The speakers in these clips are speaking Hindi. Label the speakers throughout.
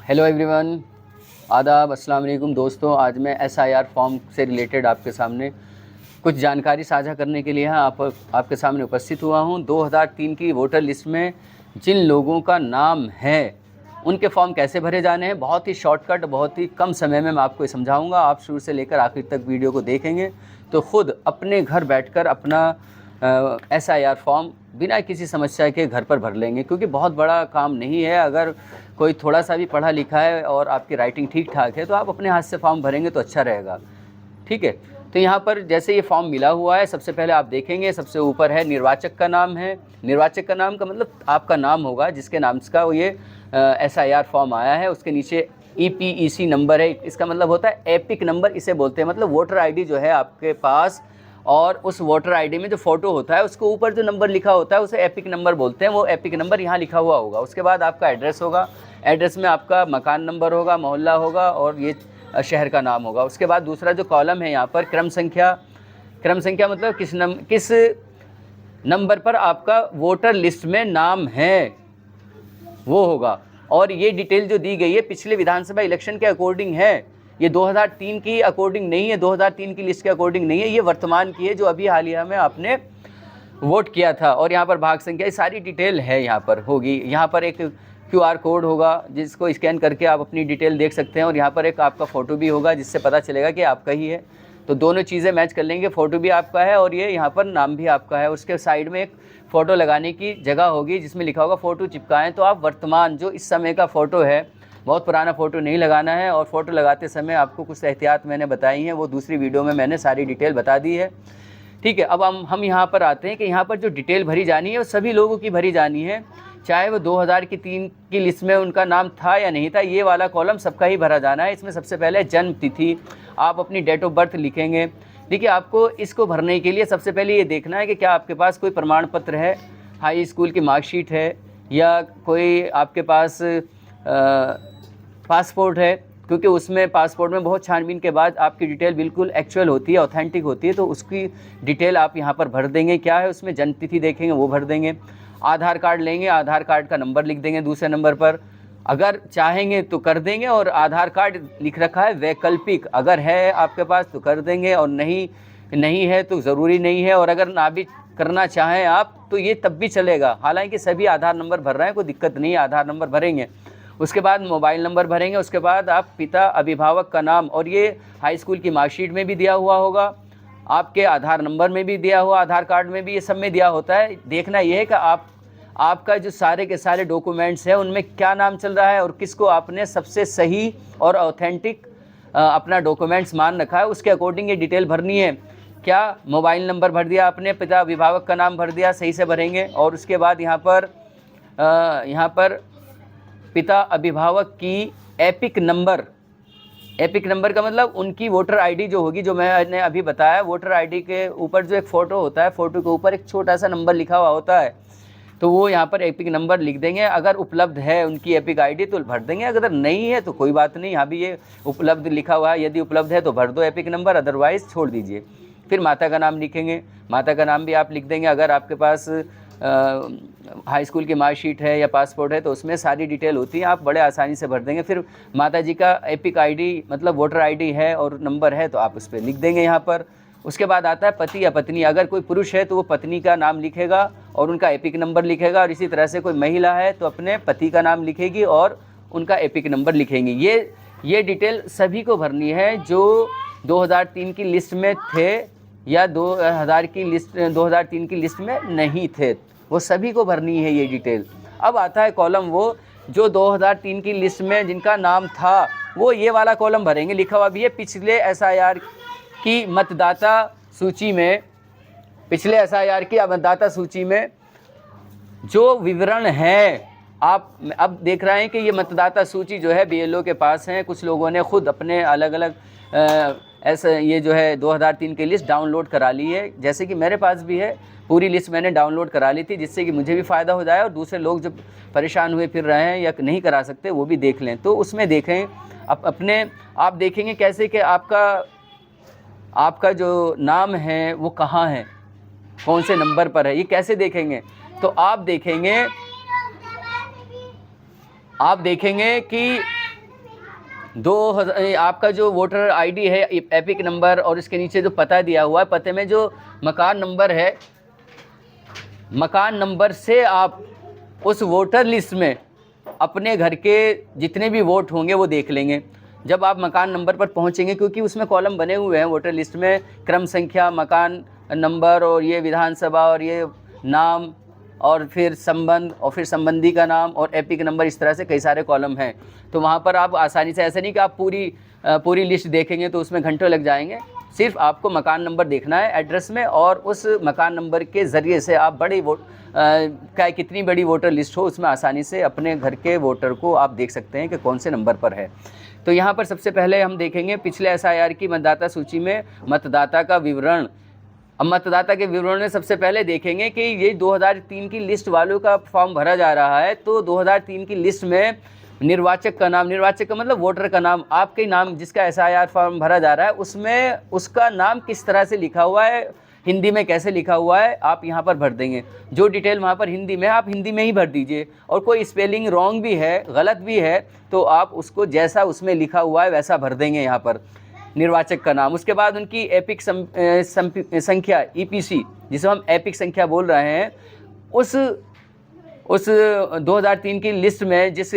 Speaker 1: हेलो एवरीवन, आदाब, अस्सलाम वालेकुम दोस्तों। आज मैं एसआईआर फॉर्म से रिलेटेड आपके सामने कुछ जानकारी साझा करने के लिए आपके सामने उपस्थित हुआ हूं। 2003 की वोटर लिस्ट में जिन लोगों का नाम है उनके फॉर्म कैसे भरे जाने हैं, बहुत ही शॉर्टकट, बहुत ही कम समय में मैं आपको ये समझाऊंगा। आप शुरू से लेकर आखिर तक वीडियो को देखेंगे तो ख़ुद अपने घर बैठकर अपना एसआईआर फॉर्म बिना किसी समस्या के घर पर भर लेंगे, क्योंकि बहुत बड़ा काम नहीं है। अगर कोई थोड़ा सा भी पढ़ा लिखा है और आपकी राइटिंग ठीक ठाक है तो आप अपने हाथ से फॉर्म भरेंगे तो अच्छा रहेगा। ठीक है, तो यहाँ पर जैसे ये फॉर्म मिला हुआ है, सबसे पहले आप देखेंगे सबसे ऊपर है निर्वाचक का नाम है। निर्वाचक का नाम का मतलब आपका नाम होगा जिसके नाम का ये एसआईआर फॉर्म आया है। उसके नीचे ईपीईसी नंबर है, इसका मतलब होता है एपिक नंबर इसे बोलते हैं। मतलब वोटर आईडी जो है आपके पास, और उस वोटर आईडी में जो फ़ोटो होता है उसके ऊपर जो नंबर लिखा होता है उसे एपिक नंबर बोलते हैं। वो एपिक नंबर यहाँ लिखा हुआ होगा। उसके बाद आपका एड्रेस होगा, एड्रेस में आपका मकान नंबर होगा, मोहल्ला होगा और ये शहर का नाम होगा। उसके बाद दूसरा जो कॉलम है यहाँ पर क्रम संख्या मतलब किस नंबर पर आपका वोटर लिस्ट में नाम है वो होगा। और ये डिटेल जो दी गई है पिछले विधानसभा इलेक्शन के अकॉर्डिंग है, ये 2003 की अकॉर्डिंग नहीं है, 2003 की लिस्ट के अकॉर्डिंग नहीं है, ये वर्तमान की है जो अभी हालिया में आपने वोट किया था। और यहाँ पर भाग संख्या, ये सारी डिटेल है यहाँ पर होगी। यहाँ पर एक QR कोड होगा जिसको स्कैन करके आप अपनी डिटेल देख सकते हैं, और यहाँ पर एक आपका फ़ोटो भी होगा जिससे पता चलेगा कि आपका ही है। तो दोनों चीज़ें मैच कर लेंगे, फ़ोटो भी आपका है और ये यहाँ पर नाम भी आपका है। उसके साइड में एक फ़ोटो लगाने की जगह होगी जिसमें लिखा होगा फ़ोटो चिपकाएँ। तो आप वर्तमान जो इस समय का फ़ोटो है, बहुत पुराना फ़ोटो नहीं लगाना है। और फ़ोटो लगाते समय आपको कुछ एहतियात मैंने बताई हैं, वो दूसरी वीडियो में मैंने सारी डिटेल बता दी है। ठीक है, अब हम यहाँ पर आते हैं कि यहाँ पर जो डिटेल भरी जानी है वो सभी लोगों की भरी जानी है, चाहे वो 2003 की लिस्ट में उनका नाम था या नहीं था। ये वाला कॉलम सबका ही भरा जाना है। इसमें सबसे पहले जन्म तिथि, आप अपनी डेट ऑफ बर्थ लिखेंगे। देखिए, आपको इसको भरने के लिए सबसे पहले ये देखना है कि क्या आपके पास कोई प्रमाण पत्र है, हाई स्कूल की मार्कशीट है, या कोई आपके पास पासपोर्ट है, क्योंकि उसमें पासपोर्ट में बहुत छानबीन के बाद आपकी डिटेल बिल्कुल एक्चुअल होती है, ऑथेंटिक होती है। तो उसकी डिटेल आप यहाँ पर भर देंगे। क्या है उसमें, जन्म तिथि देखेंगे वो भर देंगे। आधार कार्ड लेंगे, आधार कार्ड का नंबर लिख देंगे दूसरे नंबर पर, अगर चाहेंगे तो कर देंगे। और आधार कार्ड लिख रखा है वैकल्पिक, अगर है आपके पास तो कर देंगे, और नहीं है तो ज़रूरी नहीं है। और अगर ना भी करना चाहें आप तो ये तब भी चलेगा। हालांकि सभी आधार नंबर भर रहे हैं, कोई दिक्कत नहीं है, आधार नंबर भरेंगे। उसके बाद मोबाइल नंबर भरेंगे। उसके बाद आप पिता अभिभावक का नाम, और ये हाई स्कूल की मार्कशीट में भी दिया हुआ होगा, आपके आधार नंबर में भी दिया हुआ, आधार कार्ड में भी, ये सब में दिया होता है। देखना ये है कि आपका जो सारे के सारे डॉक्यूमेंट्स हैं उनमें क्या नाम चल रहा है और किसको आपने सबसे सही और ऑथेंटिक अपना डॉक्यूमेंट्स मान रखा है, उसके अकॉर्डिंग ये डिटेल भरनी है। क्या मोबाइल नंबर भर दिया आपने, पिता अभिभावक का नाम भर दिया, सही से भरेंगे। और उसके बाद यहाँ पर पिता अभिभावक की एपिक नंबर का मतलब उनकी वोटर आईडी जो होगी, जो मैंने अभी बताया, वोटर आईडी के ऊपर जो एक फ़ोटो होता है, फ़ोटो के ऊपर एक छोटा सा नंबर लिखा हुआ होता है, तो वो यहाँ पर एपिक नंबर लिख देंगे। अगर उपलब्ध है उनकी एपिक आईडी तो भर देंगे, अगर नहीं है तो कोई बात नहीं, यहाँ भी ये उपलब्ध लिखा हुआ है, यदि उपलब्ध है तो भर दो एपिक नंबर, अदरवाइज़ छोड़ दीजिए। फिर माता का नाम लिखेंगे, माता का नाम भी आप लिख देंगे। अगर आपके पास हाई स्कूल की मार्कशीट है या पासपोर्ट है तो उसमें सारी डिटेल होती है, आप बड़े आसानी से भर देंगे। फिर माता जी का एपिक आईडी मतलब वोटर आईडी है और नंबर है तो आप उस पर लिख देंगे यहाँ पर। उसके बाद आता है पति या पत्नी, अगर कोई पुरुष है तो वो पत्नी का नाम लिखेगा और उनका एपिक नंबर लिखेगा, और इसी तरह से कोई महिला है तो अपने पति का नाम लिखेगी और उनका एपिक नंबर लिखेंगे। ये डिटेल सभी को भरनी है जो 2003 की लिस्ट में थे या 2003 की लिस्ट में नहीं थे, वो सभी को भरनी है ये डिटेल। अब आता है कॉलम वो जो 2003 की लिस्ट में जिनका नाम था, वो ये वाला कॉलम भरेंगे। लिखा हुआ भी है पिछले एसआईआर की मतदाता सूची में जो विवरण है, आप अब देख रहे हैं कि ये मतदाता सूची जो है BLO के पास है। कुछ लोगों ने खुद अपने अलग अलग ऐसे ये जो है 2003 की लिस्ट डाउनलोड करा ली है, जैसे कि मेरे पास भी है। पूरी लिस्ट मैंने डाउनलोड करा ली थी जिससे कि मुझे भी फ़ायदा हो जाए और दूसरे लोग जो परेशान हुए फिर रहे हैं या नहीं करा सकते वो भी देख लें। तो उसमें देखें आप देखेंगे कैसे कि आपका जो नाम है वो कहाँ है, कौन से नंबर पर है, ये कैसे देखेंगे। तो आप देखेंगे कि आपका जो वोटर आईडी है, एपिक नंबर और इसके नीचे जो पता दिया हुआ है, पते में जो मकान नंबर है, मकान नंबर से आप उस वोटर लिस्ट में अपने घर के जितने भी वोट होंगे वो देख लेंगे। जब आप मकान नंबर पर पहुंचेंगे, क्योंकि उसमें कॉलम बने हुए हैं वोटर लिस्ट में, क्रम संख्या, मकान नंबर और ये विधानसभा और ये नाम और फिर संबंध और फिर संबंधी का नाम और एपिक नंबर, इस तरह से कई सारे कॉलम हैं। तो वहाँ पर आप आसानी से, ऐसा नहीं कि आप पूरी लिस्ट देखेंगे तो उसमें घंटों लग जाएंगे। सिर्फ आपको मकान नंबर देखना है एड्रेस में, और उस मकान नंबर के ज़रिए से आप कितनी बड़ी वोटर लिस्ट हो उसमें आसानी से अपने घर के वोटर को आप देख सकते हैं कि कौन से नंबर पर है। तो यहाँ पर सबसे पहले हम देखेंगे पिछले SIR की मतदाता सूची में मतदाता का विवरण। अब मतदाता के विवरण में सबसे पहले देखेंगे कि ये 2003 की लिस्ट वालों का फॉर्म भरा जा रहा है। तो 2003 की लिस्ट में निर्वाचक का नाम, निर्वाचक का मतलब वोटर का नाम, आपके नाम जिसका SIR फॉर्म भरा जा रहा है उसमें उसका नाम किस तरह से लिखा हुआ है, हिंदी में कैसे लिखा हुआ है, आप यहाँ पर भर देंगे। जो डिटेल वहाँ पर हिंदी में, आप हिंदी में ही भर दीजिए। और कोई स्पेलिंग रॉन्ग भी है, गलत भी है, तो आप उसको जैसा उसमें लिखा हुआ है वैसा भर देंगे यहाँ पर, निर्वाचक का नाम। उसके बाद उनकी एपिक संख्या, EPC, जिसे हम एपिक संख्या बोल रहे हैं, उस 2003 की लिस्ट में जिस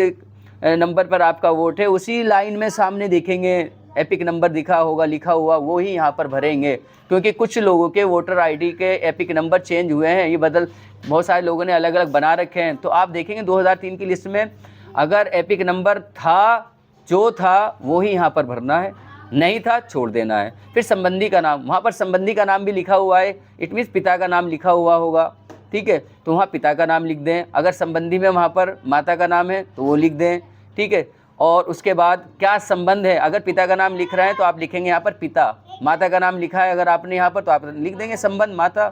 Speaker 1: नंबर पर आपका वोट है उसी लाइन में सामने देखेंगे एपिक नंबर लिखा हुआ, वो ही यहाँ पर भरेंगे। क्योंकि कुछ लोगों के वोटर आईडी के एपिक नंबर चेंज हुए हैं, ये बहुत सारे लोगों ने अलग अलग बना रखे हैं। तो आप देखेंगे 2003 की लिस्ट में अगर एपिक नंबर था, जो था वो ही यहाँ पर भरना है, नहीं था छोड़ देना है। फिर संबंधी का नाम, वहाँ पर संबंधी का नाम भी लिखा हुआ है, इट मीन्स पिता का नाम लिखा हुआ होगा, ठीक है, तो वहाँ पिता का नाम लिख दें। अगर संबंधी में वहाँ पर माता का नाम है तो वो लिख दें, ठीक है। और उसके बाद क्या संबंध है, अगर पिता का नाम लिख रहे हैं तो आप लिखेंगे यहाँ पर पिता, माता का नाम लिखा है अगर आपने यहाँ पर तो आप लिख देंगे संबंध माता,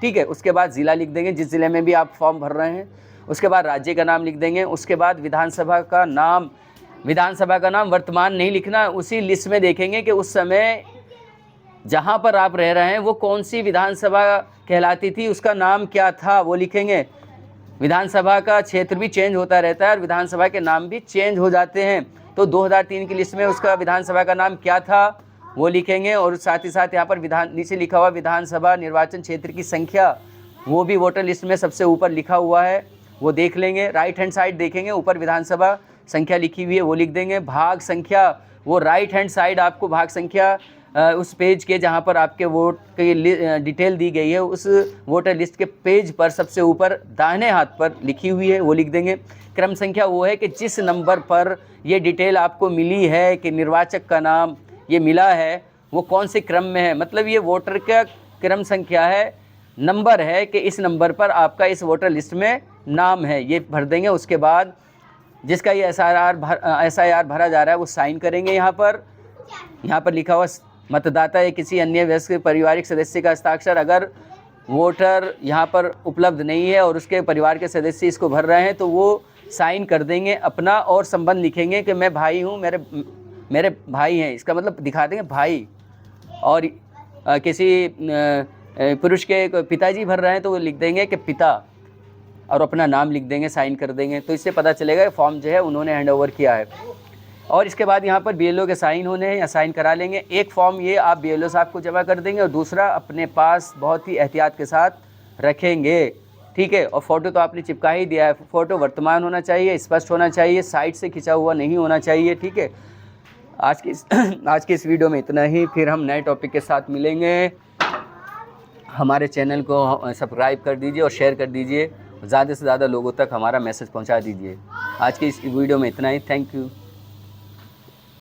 Speaker 1: ठीक है। उसके बाद ज़िला लिख देंगे जिस ज़िले में भी आप फॉर्म भर रहे हैं। उसके बाद राज्य का नाम लिख देंगे। उसके बाद विधानसभा का नाम, विधानसभा का नाम वर्तमान नहीं लिखना, उसी लिस्ट में देखेंगे कि उस समय जहाँ पर आप रह रहे हैं वो कौन सी विधानसभा कहलाती थी, उसका नाम क्या था, वो लिखेंगे। विधानसभा का क्षेत्र भी चेंज होता रहता है और विधानसभा के नाम भी चेंज हो जाते हैं। तो 2003 की लिस्ट में उसका विधानसभा का नाम क्या था वो लिखेंगे। और साथ ही साथ यहाँ पर नीचे लिखा हुआ विधानसभा निर्वाचन क्षेत्र की संख्या, वो भी वोटर लिस्ट में सबसे ऊपर लिखा हुआ है, वो देख लेंगे। राइट हैंड साइड देखेंगे, ऊपर विधानसभा संख्या लिखी हुई है, वो लिख देंगे। भाग संख्या, वो राइट हैंड साइड आपको भाग संख्या उस पेज के जहाँ पर आपके वोट की डिटेल दी गई है, उस वोटर लिस्ट के पेज पर सबसे ऊपर दाहिने हाथ पर लिखी हुई है, वो लिख देंगे। क्रम संख्या वो है कि जिस नंबर पर ये डिटेल आपको मिली है कि निर्वाचक का नाम ये मिला है वो कौन से क्रम में है, मतलब ये वोटर का क्रम संख्या है, नंबर है कि इस नंबर पर आपका इस वोटर लिस्ट में नाम है, ये भर देंगे। उसके बाद जिसका ये SIR भरा जा रहा है वो साइन करेंगे। यहाँ पर लिखा हुआ मतदाता या किसी अन्य वयस्क पारिवारिक सदस्य का हस्ताक्षर, अगर वोटर यहाँ पर उपलब्ध नहीं है और उसके परिवार के सदस्य इसको भर रहे हैं तो वो साइन कर देंगे अपना, और संबंध लिखेंगे कि मैं भाई हूँ, मेरे भाई हैं, इसका मतलब दिखा देंगे भाई। और किसी पुरुष के पिताजी भर रहे हैं तो वो लिख देंगे कि पिता, और अपना नाम लिख देंगे, साइन कर देंगे। तो इससे पता चलेगा फॉर्म जो है उन्होंने हैंड ओवर किया है। और इसके बाद यहाँ पर BLO के साइन होने हैं या साइन करा लेंगे। एक फॉर्म ये आप BLO साहब को जमा कर देंगे और दूसरा अपने पास बहुत ही एहतियात के साथ रखेंगे, ठीक है। और फ़ोटो तो आपने चिपका ही दिया है, फ़ोटो वर्तमान होना चाहिए, स्पष्ट होना चाहिए, साइड से खिंचा हुआ नहीं होना चाहिए, ठीक है। आज की इस वीडियो में इतना ही, फिर हम नए टॉपिक के साथ मिलेंगे। हमारे चैनल को सब्सक्राइब कर दीजिए और शेयर कर दीजिए, ज़्यादा से ज़्यादा लोगों तक हमारा मैसेज पहुंचा दीजिए। आज की इस वीडियो में इतना ही, थैंक यू।